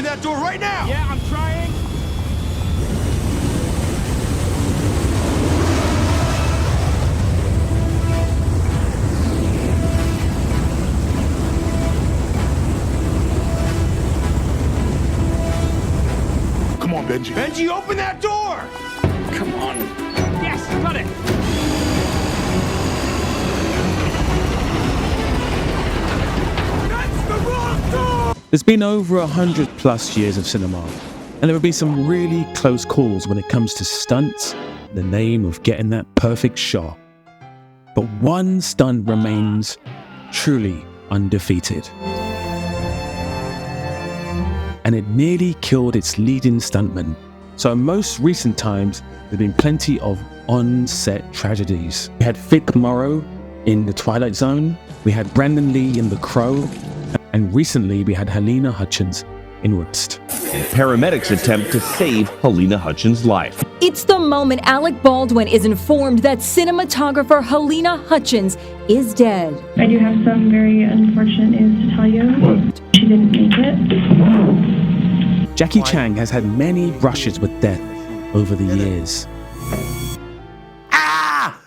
open that door right now! Yeah, I'm trying. Come on, Benji. Benji, open that door! Come on. Yes, got it. That's the wrong door! There's been over 100+ years of cinema, and there have been some really close calls when it comes to stunts in the name of getting that perfect shot. But one stunt remains truly undefeated. And it nearly killed its leading stuntman. So in most recent times, there have been plenty of on-set tragedies. We had Vic Morrow in The Twilight Zone, we had Brandon Lee in The Crow, and recently we had Helena Hutchins in Rust. Paramedics attempt to save Helena Hutchins' life. It's the moment Alec Baldwin is informed that cinematographer Helena Hutchins is dead. I do have some very unfortunate news to tell you. She didn't make it. Jackie Chan has had many brushes with death over the years. Ah!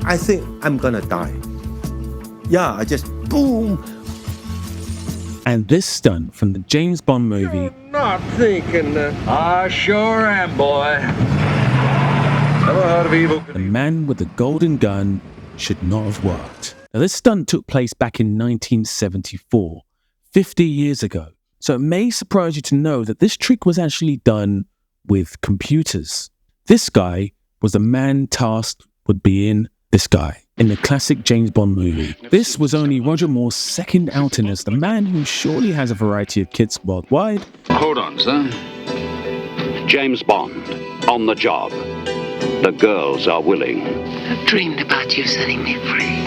I think I'm gonna die. Yeah, I just boom. And this stunt from the James Bond movie, Not thinking that. I sure am, boy. Never heard of evil. The Man with the Golden Gun, should not have worked. Now this stunt took place back in 1974, 50 years ago. So it may surprise you to know that this trick was actually done with computers. This guy was the man tasked with being this guy in the classic James Bond movie. This was only Roger Moore's second outing as the man who surely has a variety of kits worldwide. Hold on, sir. James Bond, on the job. The girls are willing. I've dreamed about you setting me free.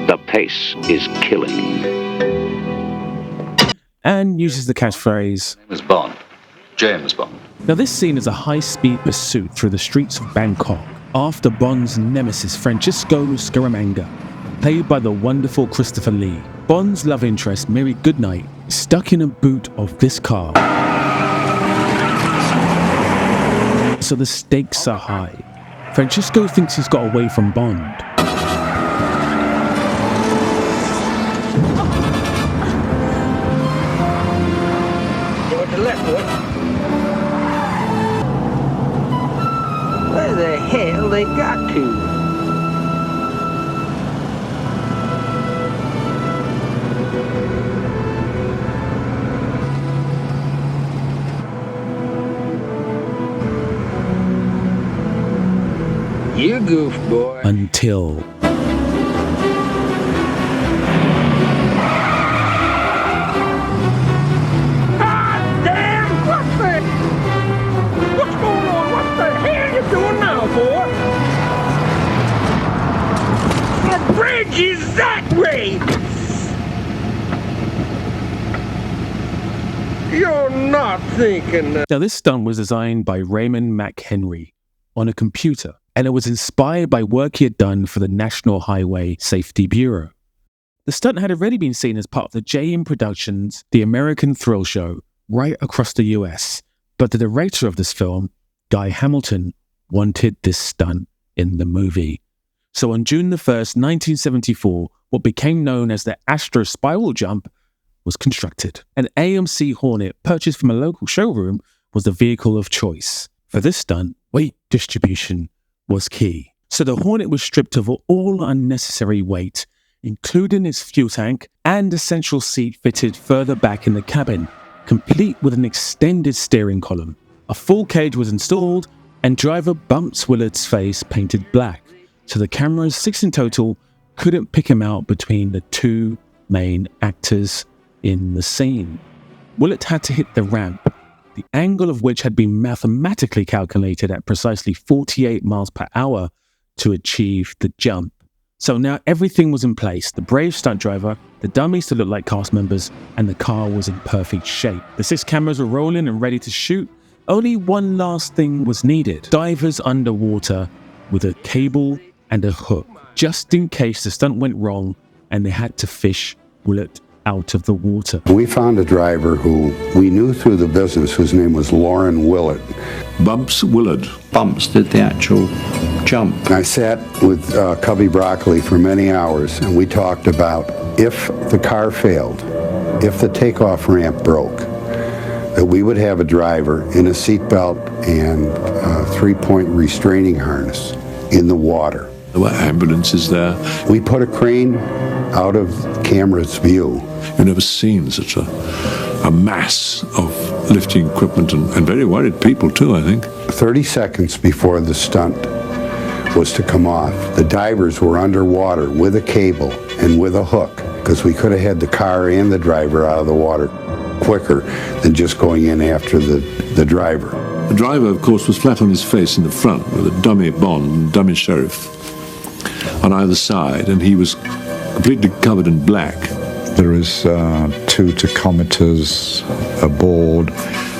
The pace is killing. And uses the catchphrase, Name is Bond. James Bond. Now this scene is a high-speed pursuit through the streets of Bangkok after Bond's nemesis Francisco Scaramanga, played by the wonderful Christopher Lee. Bond's love interest Mary Goodnight is stuck in a boot of this car. So the stakes are high. Francisco thinks he's got away from Bond. Where the hell they got to? You goof boy. Until Is that way? You're not thinking that. Now this stunt was designed by Raymond McHenry on a computer, and it was inspired by work he had done for the National Highway Safety Bureau. The stunt had already been seen as part of the JM Productions The American Thrill Show right across the US, but the director of this film, Guy Hamilton, wanted this stunt in the movie. So on June the 1st, 1974, what became known as the Astro Spiral Jump was constructed. An AMC Hornet purchased from a local showroom was the vehicle of choice. For this stunt, weight distribution was key. So the Hornet was stripped of all unnecessary weight, including its fuel tank and a central seat fitted further back in the cabin, complete with an extended steering column. A full cage was installed, and driver Bumps Willard's face painted black. So the cameras, 6 in total, couldn't pick him out between the two main actors in the scene. Willard had to hit the ramp, the angle of which had been mathematically calculated at precisely 48 miles per hour to achieve the jump. So now everything was in place. The brave stunt driver, the dummies to look like cast members, and the car was in perfect shape. The 6 cameras were rolling and ready to shoot. Only one last thing was needed. Divers underwater with a cable and a hook, just in case the stunt went wrong and they had to fish Willard out of the water. We found a driver who we knew through the business, whose name was Lauren Willett. Bumps Willard. Bumps did the actual jump. I sat with Cubby Broccoli for many hours, and we talked about if the car failed, if the takeoff ramp broke, that we would have a driver in a seatbelt and a three-point restraining harness in the water. There were ambulances there. We put a crane out of camera's view. You've never seen such a mass of lifting equipment and very worried people too, I think. 30 seconds before the stunt was to come off, the divers were underwater with a cable and with a hook, because we could have had the car and the driver out of the water quicker than just going in after the driver. The driver, of course, was flat on his face in the front with a dummy Bond and dummy sheriff on either side, and he was completely covered in black. There is 2 tachometers aboard.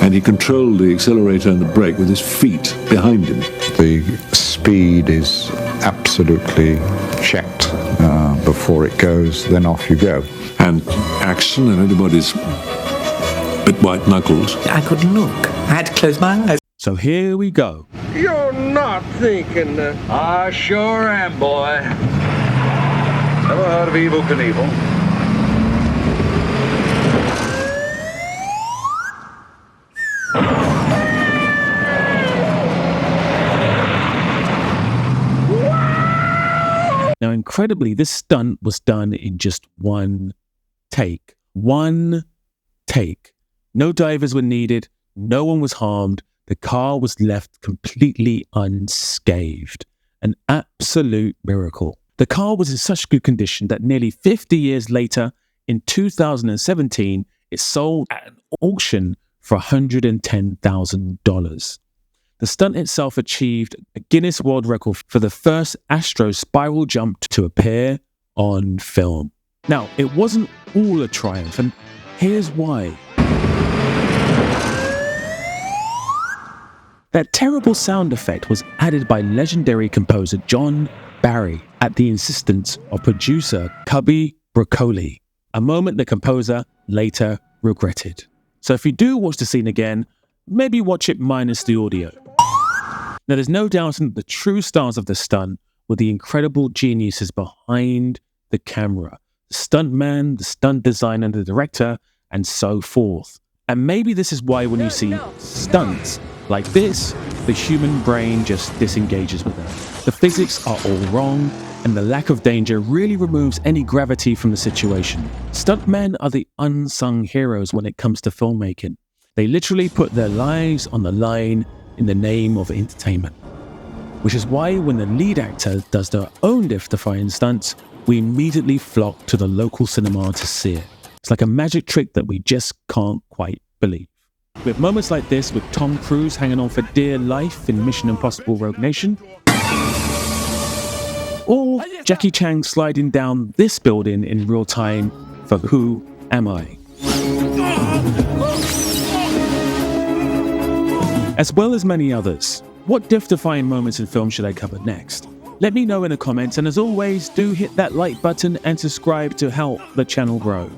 And he controlled the accelerator and the brake with his feet behind him. The speed is absolutely checked before it goes, then off you go. And action, and everybody's a bit white-knuckled. I couldn't look. I had to close my eyes. So here we go. You're not thinking that. I sure am, boy. Ever heard of Evel Knievel? Now, incredibly, this stunt was done in just one take. One take. No divers were needed. No one was harmed. The car was left completely unscathed. An absolute miracle. The car was in such good condition that nearly 50 years later, in 2017, it sold at an auction for $110,000. The stunt itself achieved a Guinness World Record for the first Astro spiral jump to appear on film. Now, it wasn't all a triumph, and here's why. That terrible sound effect was added by legendary composer John Barry at the insistence of producer Cubby Broccoli, a moment the composer later regretted. So if you do watch the scene again, maybe watch it minus the audio. Now, there's no doubt that the true stars of the stunt were the incredible geniuses behind the camera. The stuntman, the stunt designer, the director, and so forth. And maybe this is why when you see stunts like this, the human brain just disengages with them. The physics are all wrong, and the lack of danger really removes any gravity from the situation. Stuntmen are the unsung heroes when it comes to filmmaking. They literally put their lives on the line in the name of entertainment. Which is why when the lead actor does their own death-defying stunts, we immediately flock to the local cinema to see it. It's like a magic trick that we just can't quite believe. With moments like this, with Tom Cruise hanging on for dear life in Mission Impossible Rogue Nation, or Jackie Chan sliding down this building in real time for Who Am I? As well as many others. What death-defying moments in film should I cover next? Let me know in the comments, and as always, do hit that like button and subscribe to help the channel grow.